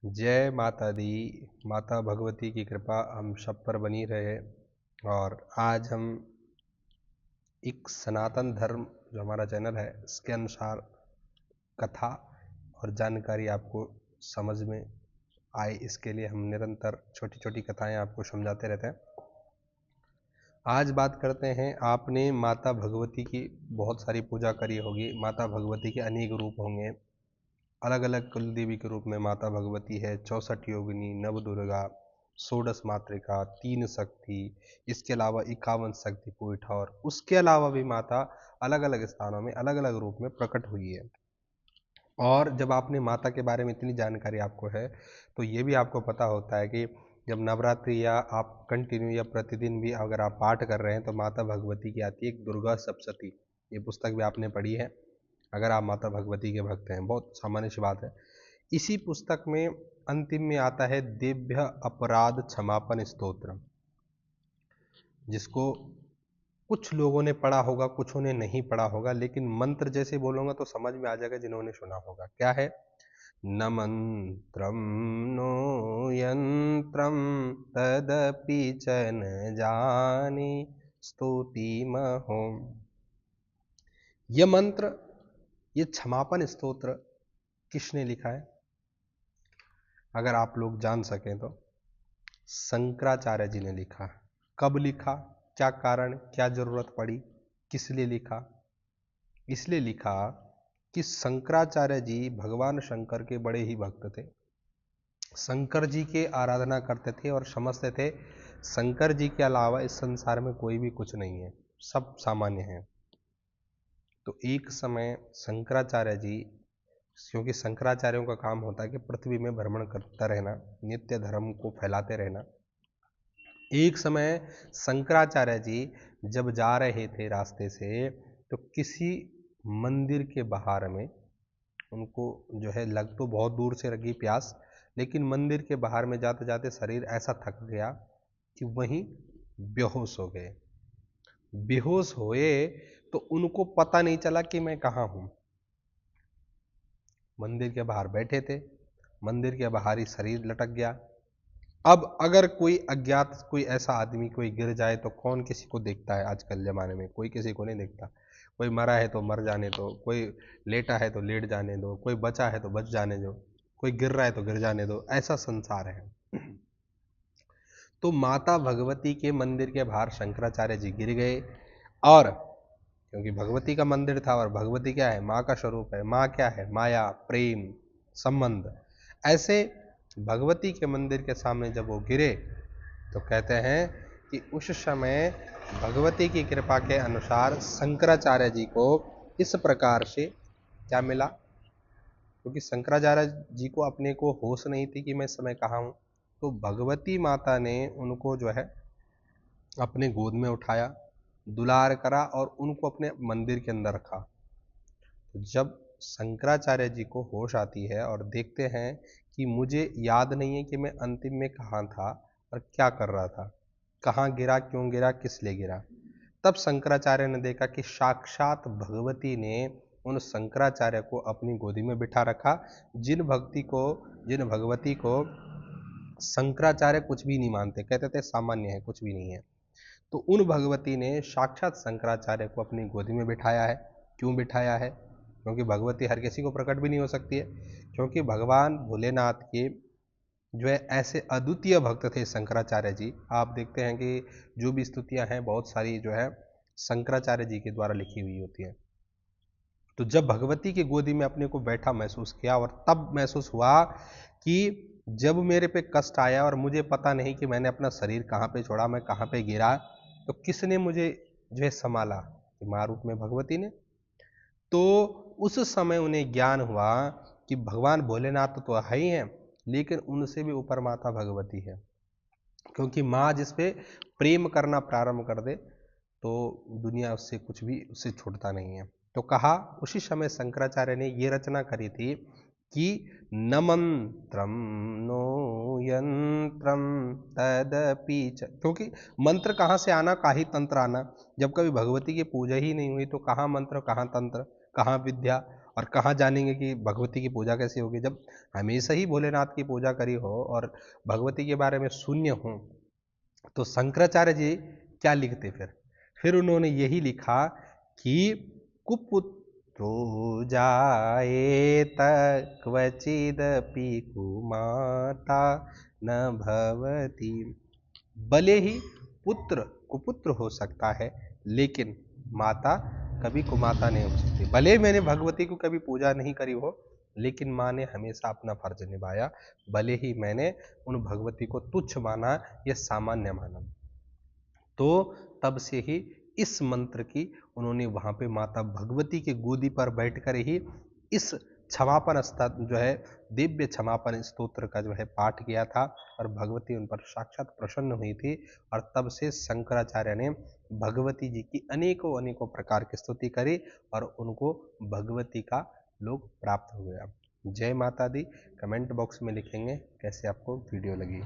जय माता दी। माता भगवती की कृपा हम सब पर बनी रहे। और आज हम एक सनातन धर्म जो हमारा चैनल है इसके अनुसार कथा और जानकारी आपको समझ में आए, इसके लिए हम निरंतर छोटी छोटी कथाएं आपको समझाते रहते हैं। आज बात करते हैं, आपने माता भगवती की बहुत सारी पूजा करी होगी। माता भगवती के अनेक रूप होंगे, अलग अलग कुल देवी के रूप में माता भगवती है। 64 योगिनी, नव दुर्गा, षोडश मातृका, 3 शक्ति, इसके अलावा 51 शक्तिपीठ, और उसके अलावा भी माता अलग अलग स्थानों में अलग अलग रूप में प्रकट हुई है। और जब आपने माता के बारे में इतनी जानकारी आपको है तो ये भी आपको पता होता है कि जब नवरात्रि या आप कंटिन्यू या प्रतिदिन भी अगर आप पाठ कर रहे हैं तो माता भगवती की आती है एक दुर्गा सप्तशती। ये पुस्तक भी आपने पढ़ी है अगर आप माता भगवती के भक्त हैं, बहुत सामान्य सी बात है। इसी पुस्तक में अंतिम में आता है दिव्य अपराध क्षमापन स्तोत्र, जिसको कुछ लोगों ने पढ़ा होगा, कुछों ने नहीं पढ़ा होगा, लेकिन मंत्र जैसे बोलूंगा तो समझ में आ जाएगा जिन्होंने सुना होगा। क्या है? न मंत्रम नो यंत्रम तदपि च न जाने स्तुति महो। यह मंत्र, ये क्षमापन स्तोत्र किसने लिखा है? अगर आप लोग जान सकें तो शंकराचार्य जी ने लिखा। कब लिखा, क्या कारण, क्या जरूरत पड़ी, किस लिए लिखा? इसलिए लिखा कि शंकराचार्य जी भगवान शंकर के बड़े ही भक्त थे। शंकर जी के आराधना करते थे और समझते थे शंकर जी के अलावा इस संसार में कोई भी कुछ नहीं है, सब सामान्य है। तो एक समय शंकराचार्य जी, क्योंकि शंकराचार्यों का काम होता है कि पृथ्वी में भ्रमण करता रहना, नित्य धर्म को फैलाते रहना। एक समय शंकराचार्य जी जब जा रहे थे रास्ते से तो किसी मंदिर के बाहर में उनको जो है लग तो बहुत दूर से लगी प्यास, लेकिन मंदिर के बाहर में जाते जाते शरीर ऐसा थक गया कि वहीं बेहोश हो गए। बेहोश हुए तो उनको पता नहीं चला कि मैं कहाँ हूँ। मंदिर के बाहर बैठे थे, मंदिर के बाहर ही शरीर लटक गया। अब अगर कोई अज्ञात कोई ऐसा आदमी कोई गिर जाए तो कौन किसी को देखता है? आजकल जमाने में कोई किसी को नहीं देखता। कोई मरा है तो मर जाने दो, कोई लेटा है तो लेट जाने दो, कोई बचा है तो बच जाने दो, कोई गिर रहा है तो गिर जाने दो, ऐसा संसार है। तो माता भगवती के मंदिर के बाहर शंकराचार्य जी गिर गए। और क्योंकि भगवती का मंदिर था और भगवती क्या है? माँ का स्वरूप है। माँ क्या है? माया, प्रेम, संबंध। ऐसे भगवती के मंदिर के सामने जब वो गिरे तो कहते हैं कि उस समय भगवती की कृपा के अनुसार शंकराचार्य जी को इस प्रकार से क्या मिला, क्योंकि शंकराचार्य जी को अपने को होश नहीं थी कि मैं इस समय कहाँ हूँ, तो भगवती माता ने उनको जो है अपने गोद में उठाया, दुलार करा और उनको अपने मंदिर के अंदर रखा। तो जब शंकराचार्य जी को होश आती है और देखते हैं कि मुझे याद नहीं है कि मैं अंतिम में कहाँ था और क्या कर रहा था, कहाँ गिरा, क्यों गिरा, किस लिए गिरा, तब शंकराचार्य ने देखा कि साक्षात भगवती ने उन शंकराचार्य को अपनी गोदी में बिठा रखा। जिन भगवती को शंकराचार्य कुछ भी नहीं मानते, कहते थे सामान्य है, कुछ भी नहीं है, तो उन भगवती ने साक्षात शंकराचार्य को अपनी गोदी में बिठाया है। क्यों बिठाया है? क्योंकि भगवती हर किसी को प्रकट भी नहीं हो सकती है, क्योंकि भगवान भोलेनाथ के जो है ऐसे अद्वितीय भक्त थे शंकराचार्य जी। आप देखते हैं कि जो भी स्तुतियां हैं बहुत सारी जो है शंकराचार्य जी के द्वारा लिखी हुई होती हैं। तो जब भगवती की गोदी में अपने को बैठा महसूस किया और तब महसूस हुआ कि जब मेरे पे कष्ट आया और मुझे पता नहीं कि मैंने अपना शरीर कहाँ पे छोड़ा, मैं कहाँ पे गिरा, तो किसने मुझे जो है संभाला? माँ रूप में भगवती ने। तो उस समय उन्हें ज्ञान हुआ कि भगवान भोलेनाथ तो है ही हैं, लेकिन उनसे भी ऊपर माता भगवती है। क्योंकि माँ जिस पे प्रेम करना प्रारंभ कर दे तो दुनिया उससे कुछ भी उससे छूटता नहीं है। तो कहा, उसी समय शंकराचार्य ने ये रचना करी थी कि न मंत्रम नो यंत्रम तदपि च, क्योंकि मंत्र कहाँ से आना, का ही तंत्र आना। जब कभी भगवती की पूजा ही नहीं हुई तो कहाँ मंत्र, कहाँ तंत्र, कहाँ विद्या। और कहाँ जानेंगे कि भगवती की पूजा कैसे होगी? जब हमेशा ही भोलेनाथ की पूजा करी हो और भगवती के बारे में शून्य हो, तो शंकराचार्य जी क्या लिखते फिर उन्होंने यही लिखा कि कुपुत्रो जायेत क्वचिदपि कुमाता न भवति। भले ही पुत्र कुपुत्र हो सकता है, लेकिन माता कभी कुमाता नहीं हो सकती। भले ही मैंने भगवती को कभी पूजा नहीं करी हो, लेकिन माँ ने हमेशा अपना फर्ज निभाया। भले ही मैंने उन भगवती को तुच्छ माना या सामान्य माना, तो तब से ही इस मंत्र की उन्होंने वहां पे माता भगवती की गोदी पर बैठकर ही इस क्षमापन जो है दिव्य क्षमापन स्तोत्र का जो है पाठ किया था, और भगवती उन पर साक्षात प्रसन्न हुई थी। और तब से शंकराचार्य ने भगवती जी की अनेकों अनेकों प्रकार की स्तुति करी और उनको भगवती का लोक प्राप्त हो गया। जय माता दी। कमेंट बॉक्स में लिखेंगे कैसे आपको वीडियो लगी।